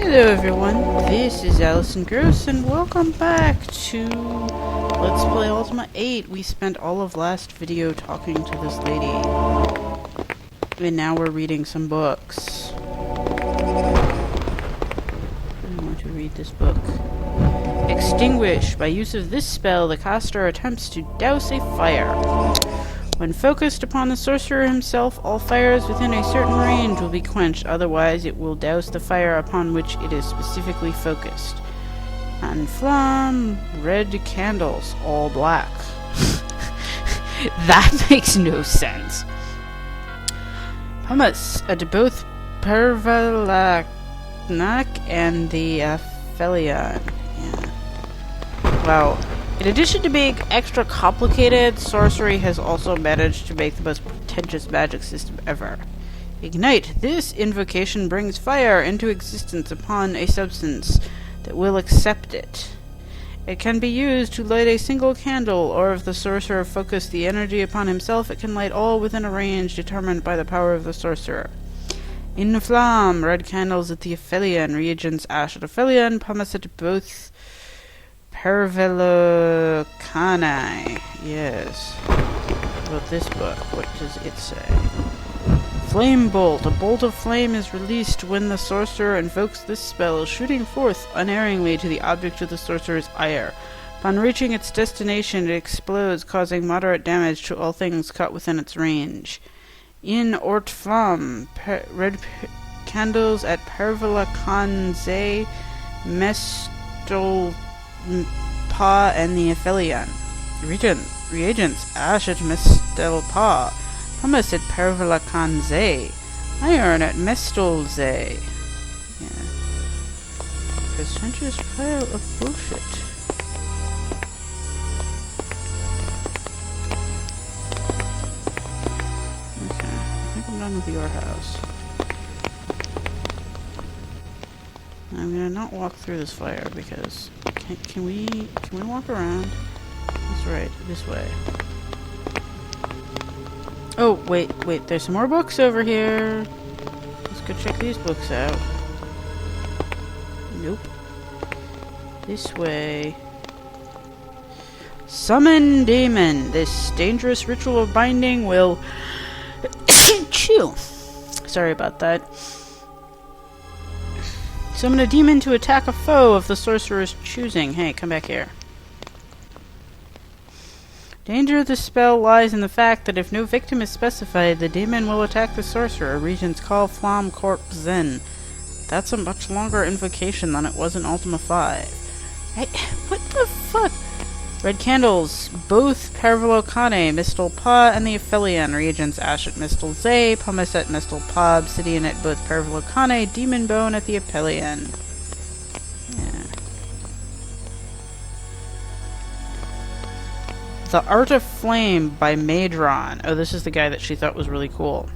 Hello everyone, this is Allison Gross and welcome back to Let's Play Ultima VIII. We spent all of last video talking to this lady, and now we're reading some books. I want to read this book. Extinguish. By use of this spell, the caster attempts to douse a fire. When focused upon the sorcerer himself, all fires within a certain range will be quenched, otherwise it will douse the fire upon which it is specifically focused. Enflamme, red candles, all black. That makes no sense. Pumice at both Pervalaknak and the Aphelion. Yeah. Wow. In addition to being extra complicated, sorcery has also managed to make the most pretentious magic system ever. Ignite. This invocation brings fire into existence upon a substance that will accept it. It can be used to light a single candle, or if the sorcerer focused the energy upon himself, it can light all within a range determined by the power of the sorcerer. Inflamme. Red candles at the Aphelion. Reagents ash at Aphelion. Pumice at both Pervalaknak. Yes. About this book, what does it say? Flame bolt. A bolt of flame is released when the sorcerer invokes this spell, shooting forth unerringly to the object of the sorcerer's ire. Upon reaching its destination, it explodes, causing moderate damage to all things caught within its range. In Ort Flamme. Red candles at Pervalaknak, Mestol Pa and the Aphelion. Reagents ash at Mestel Pa. Pumice at Pervalaknak. Iron at Mestolze. Yeah. Prententious pile of bullshit. Okay, I think I'm done with your house. I'm gonna not walk through this fire because can we walk around? That's right, this way. Oh, wait, there's some more books over here. Let's go check these books out. Nope. This way. Summon Demon. This dangerous ritual of binding will chew. Sorry about that. Summon a demon to attack a foe of the sorcerer's choosing. Hey, come back here. Danger of the spell lies in the fact that if no victim is specified, the demon will attack the sorcerer. Regents call Flamme Corp Zen. That's a much longer invocation than it was in Ultima V. What the fuck? Red candles. Both Pervalaknak, Mistel Pa, and the Aphelion. Reagents ash at Mestelze, Pumice at Mistel Pa, Obsidian at both Pervalaknak, Demon Bone at the Aphelion. Yeah. The Art of Flame by Madron. Oh, this is the guy that she thought was really cool.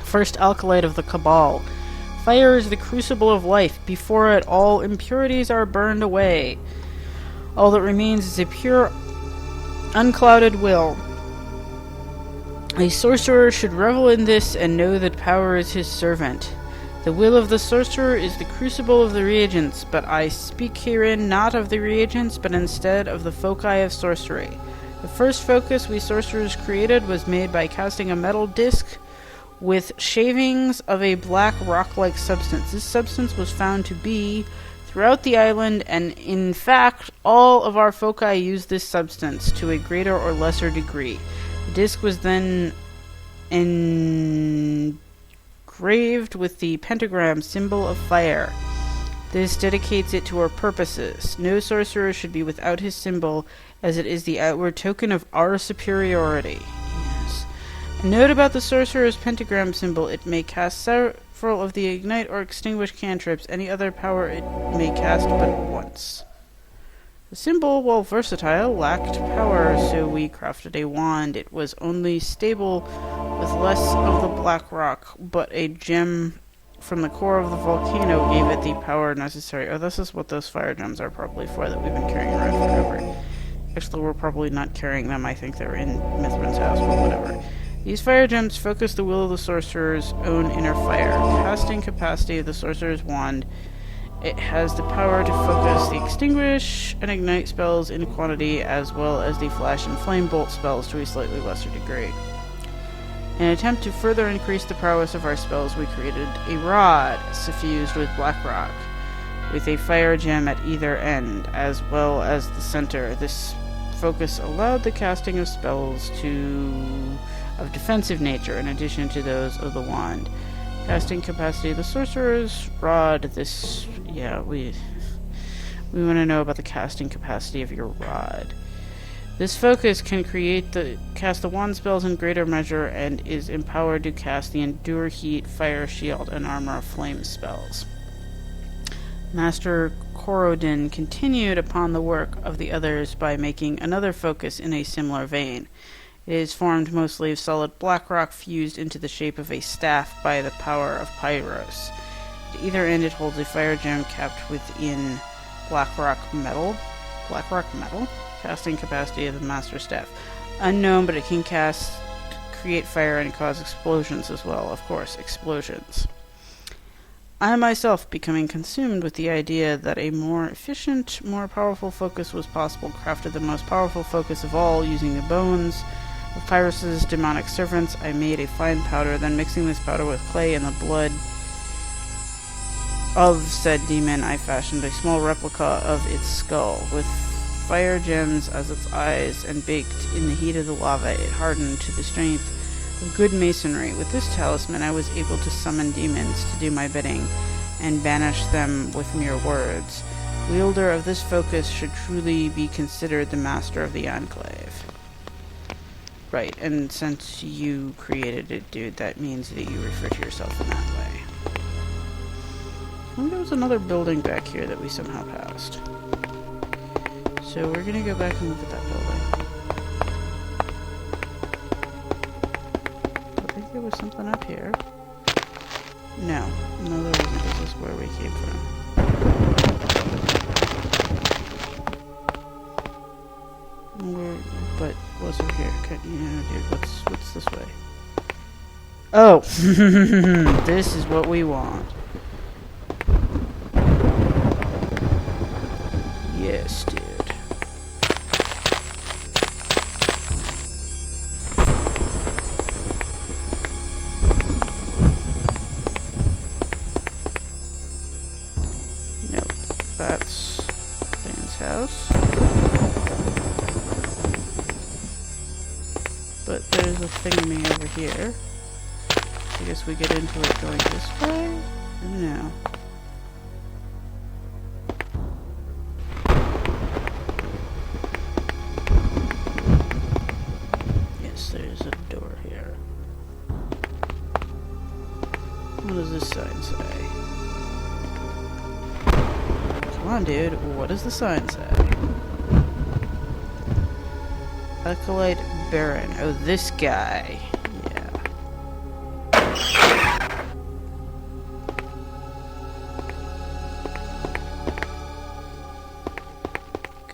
First acolyte of the Cabal. Fire is the crucible of life. Before it, all impurities are burned away. All that remains is a pure, unclouded will. A sorcerer should revel in this and know that power is his servant. The will of the sorcerer is the crucible of the reagents, but I speak herein not of the reagents, but instead of the foci of sorcery. The first focus we sorcerers created was made by casting a metal disc with shavings of a black rock-like substance. This substance was found to be throughout the island, and in fact, all of our foci use this substance to a greater or lesser degree. The disc was then engraved with the pentagram symbol of fire. This dedicates it to our purposes. No sorcerer should be without his symbol, as it is the outward token of our superiority. Yes. A note about the sorcerer's pentagram symbol: it may cast several of the ignite or extinguish cantrips. Any other power it may cast but once. The symbol, while versatile, lacked power, so we crafted a wand. It was only stable with less of the black rock, but a gem from the core of the volcano gave it the power necessary. Oh, this is what those fire gems are probably for that we've been carrying around forever. Actually, we're probably not carrying them. I think they're in Mithrin's house, but whatever. These fire gems focus the will of the sorcerer's own inner fire. Casting capacity of the sorcerer's wand. It has the power to focus the extinguish and ignite spells in quantity, as well as the flash and flame bolt spells to a slightly lesser degree. In an attempt to further increase the prowess of our spells, we created a rod suffused with black rock, with a fire gem at either end, as well as the center. This focus allowed the casting of spells of defensive nature, in addition to those of the wand. Casting capacity of the sorcerer's rod. We want to know about the casting capacity of your rod. This focus can cast the wand spells in greater measure and is empowered to cast the Endure Heat, Fire, Shield, and Armor of Flame spells. Master Korodin continued upon the work of the others by making another focus in a similar vein. It is formed mostly of solid black rock fused into the shape of a staff by the power of Pyros. At either end it holds a fire gem capped within black rock metal. Casting capacity of the Master Staff. Unknown, but it can create fire and cause explosions as well. Of course, explosions. I myself, becoming consumed with the idea that a more efficient, more powerful focus was possible, crafted the most powerful focus of all using the bones of Pyrrhus' demonic servants. I made a fine powder, then mixing this powder with clay and the blood of said demon, I fashioned a small replica of its skull. With fire gems as its eyes, and baked in the heat of the lava, it hardened to the strength of good masonry. With this talisman, I was able to summon demons to do my bidding, and banish them with mere words. Wielder of this focus should truly be considered the master of the Enclave. Right, and since you created it, dude, that means that you refer to yourself in that way. I think there was another building back here that we somehow passed. So we're gonna go back and look at that building. I think there was something up here. No, there wasn't. This is where we came from. But what's up here? Dude, what's this way? Oh! This is what we want. Yes, dude. Nope, that's Bane's house. But there's a thingy over here. I guess we get into it going this way? No. Yes, there's a door here. What does this sign say? Come on, dude. What does the sign say? Acolyte Beren. Oh, this guy. Yeah.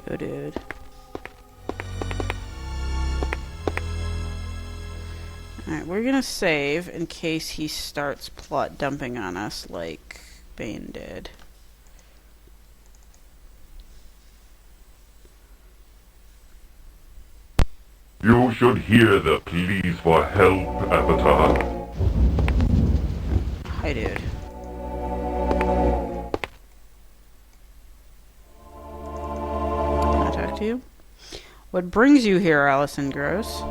Go, dude. Alright, we're gonna save in case he starts plot dumping on us like Bane did. You should hear the pleas for help, Avatar. Hi, dude. Can I talk to you? What brings you here, Allison Gross?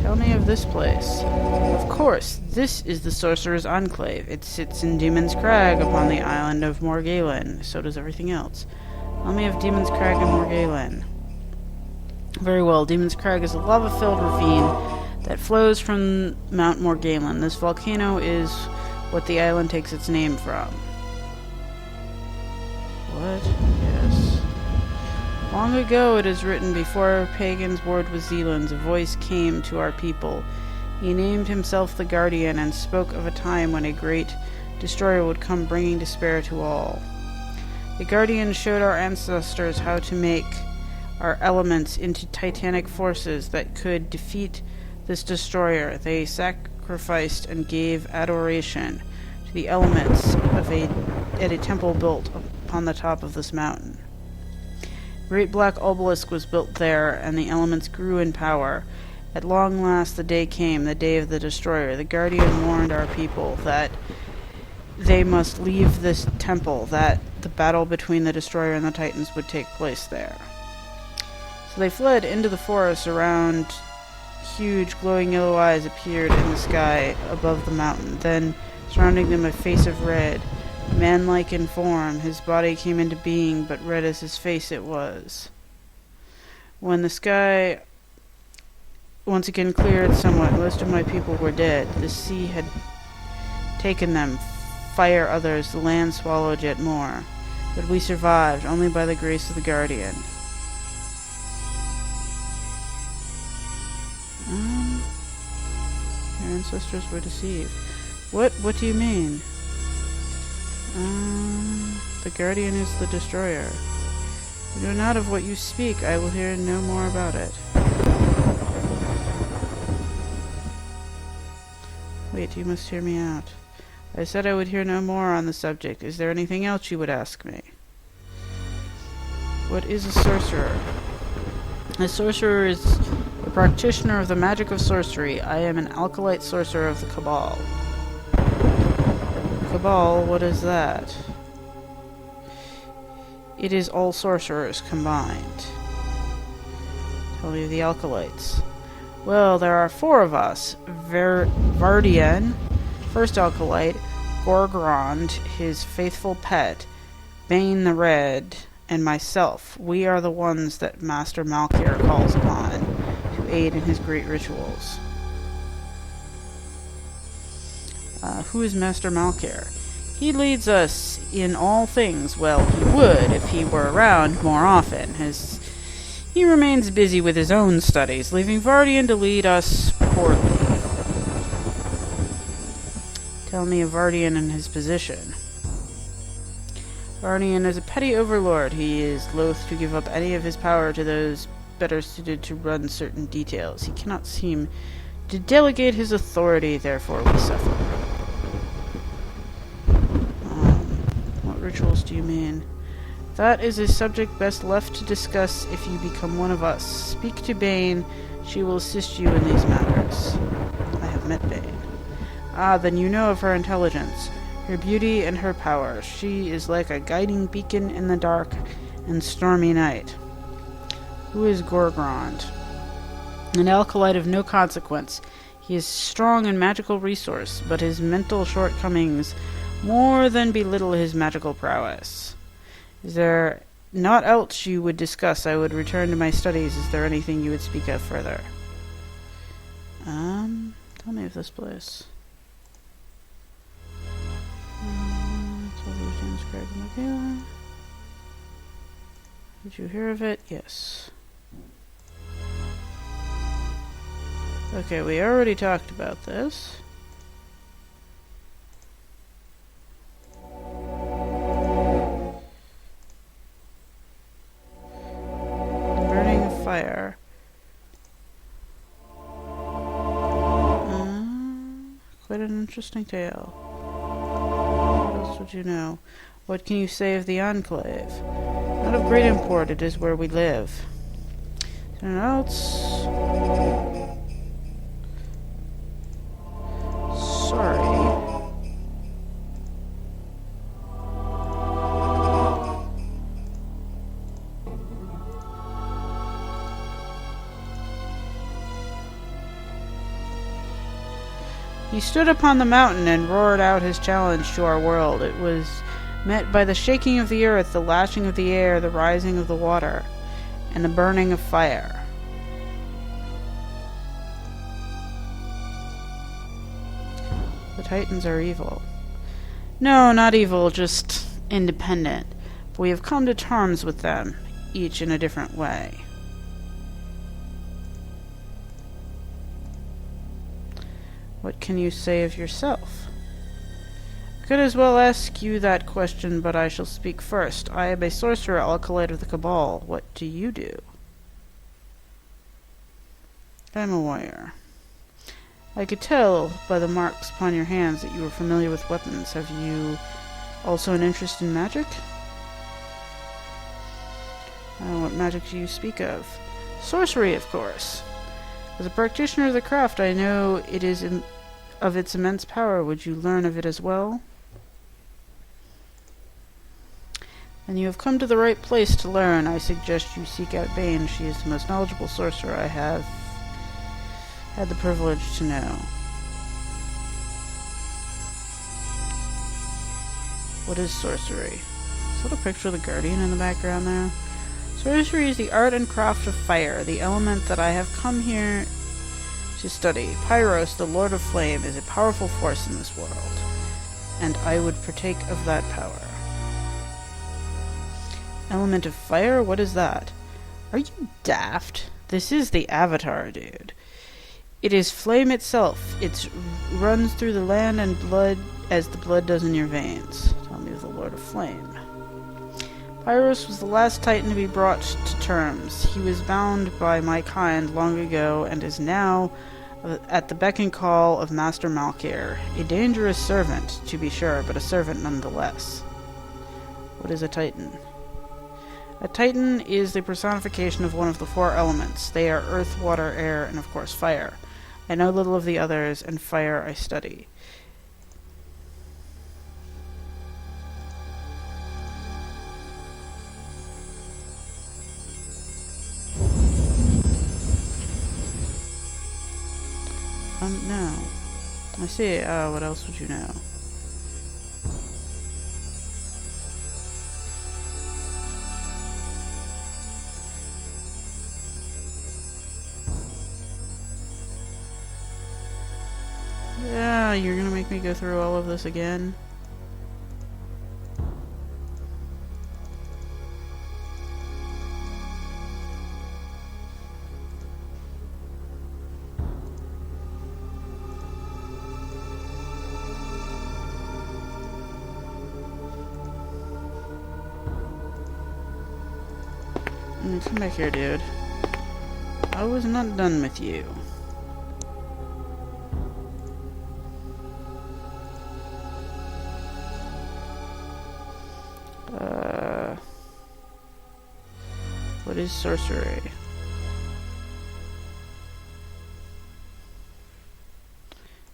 Tell me of this place. Of course, this is the Sorcerer's Enclave. It sits in Demon's Crag upon the island of Morgalen. So does everything else. Tell me of Demon's Crag and Morgalen. Very well. Demon's Crag is a lava-filled ravine that flows from Mount Morgalen. This volcano is what the island takes its name from. What? Yes. Long ago, it is written, before pagans warred with Zealands, a voice came to our people. He named himself the Guardian and spoke of a time when a great destroyer would come, bringing despair to all. The Guardian showed our ancestors how to make our elements into titanic forces that could defeat this destroyer. They sacrificed and gave adoration to the elements at a temple built upon the top of this mountain. A great black obelisk was built there, and the elements grew in power. At long last the day came, the day of the destroyer. The guardian warned our people that they must leave this temple, that the battle between the destroyer and the titans would take place there. So they fled into the forest. Around huge glowing yellow eyes appeared in the sky above the mountain. Then, surrounding them, a face of red, man-like in form. His body came into being, but red as his face it was. When the sky once again cleared somewhat, most of my people were dead. The sea had taken them, fire others, the land swallowed yet more. But we survived, only by the grace of the guardian. Your ancestors were deceived. What do you mean? The guardian is the destroyer. You know not of what you speak. I will hear no more about it. Wait, you must hear me out. I said I would hear no more on the subject. Is there anything else you would ask me? What is a sorcerer? A sorcerer is a practitioner of the magic of sorcery. I am an acolyte sorcerer of the Cabal. Cabal, what is that? It is all sorcerers combined. Tell me of the acolytes. Well, there are 4 of us. Vardian, first acolyte, Gorgrond, his faithful pet, Bane the Red, and myself. We are the ones that Master Malkier calls upon to aid in his great rituals. Who is Master Malkier? He leads us in all things. Well, he would if he were around more often. He remains busy with his own studies, leaving Vardian to lead us poorly. Tell me of Vardian and his position. Vardian is a petty overlord. He is loath to give up any of his power to those better suited to run certain details. He cannot seem to delegate his authority, therefore we suffer. What rituals do you mean? That is a subject best left to discuss if you become one of us. Speak to Bane. She will assist you in these matters. I have met Bane. Ah, then you know of her intelligence, her beauty, and her power. She is like a guiding beacon in the dark and stormy night. Who is Gorgrond? An acolyte of no consequence. He is strong in magical resource, but his mental shortcomings more than belittle his magical prowess. Is there naught else you would discuss? I would return to my studies. Is there anything you would speak of further? Tell me of this place. Did you hear of it? Yes. Okay, we already talked about this. Burning of fire. Quite an interesting tale. What else would you know? What can you say of the Enclave? Not of great import, it is where we live. Anything else? Sorry. He stood upon the mountain and roared out his challenge to our world. It was met by the shaking of the earth, the lashing of the air, the rising of the water, and the burning of fire. The Titans are evil. No, not evil, just independent. But we have come to terms with them, each in a different way. What can you say of yourself? I could as well ask you that question, but I shall speak first. I am a sorcerer, acolyte of the Cabal. What do you do? I'm a warrior. I could tell by the marks upon your hands that you were familiar with weapons. Have you also an interest in magic? What magic do you speak of? Sorcery, of course. As a practitioner of the craft, I know it is of its immense power. Would you learn of it as well? And you have come to the right place to learn. I suggest you seek out Bane. She is the most knowledgeable sorcerer I have had the privilege to know. What is sorcery? Is that a picture of the Guardian in the background there? Sorcery is the art and craft of fire, the element that I have come here to study. Pyros, the Lord of Flame, is a powerful force in this world, and I would partake of that power. Element of fire? What is that? Are you daft? This is the Avatar, dude. It is flame itself. It runs through the land and blood as the blood does in your veins. Tell me of the Lord of Flame. Pyros was the last Titan to be brought to terms. He was bound by my kind long ago and is now at the beck and call of Master Malkir. A dangerous servant, to be sure, but a servant nonetheless. What is a Titan? A Titan is the personification of one of the four elements. They are earth, water, air, and of course fire. I know little of the others, and fire I study. No. I see. What else would you know? Yeah, you're gonna make me go through all of this again? Come back here, dude. I was not done with you. What is sorcery?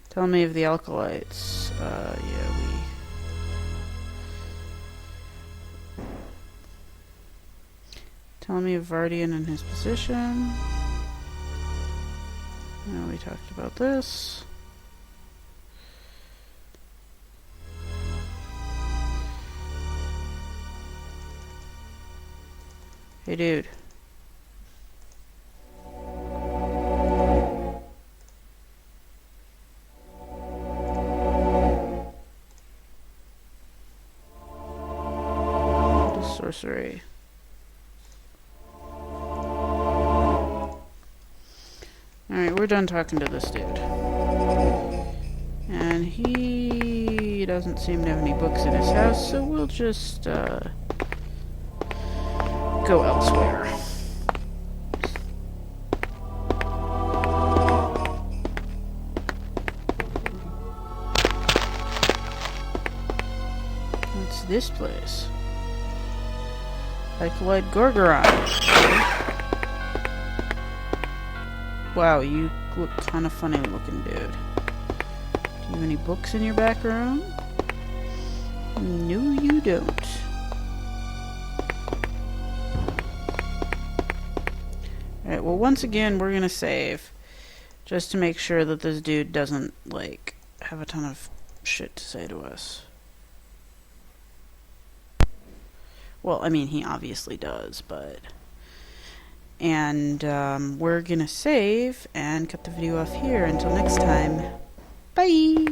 Tell me of the acolytes. Tell me of Vardian and his position. No, we talked about this. Hey, dude. What is sorcery? Alright, we're done talking to this dude. And he doesn't seem to have any books in his house, so we'll just, go elsewhere. What's this place? Acolyte Gorgoron. Wow, you look kind of funny looking, dude. Do you have any books in your back room? No, you don't. Alright, well, once again, we're gonna save. Just to make sure that this dude doesn't, like, have a ton of shit to say to us. Well, I mean, he obviously does, but... And, we're gonna save and cut the video off here. Until next time, bye!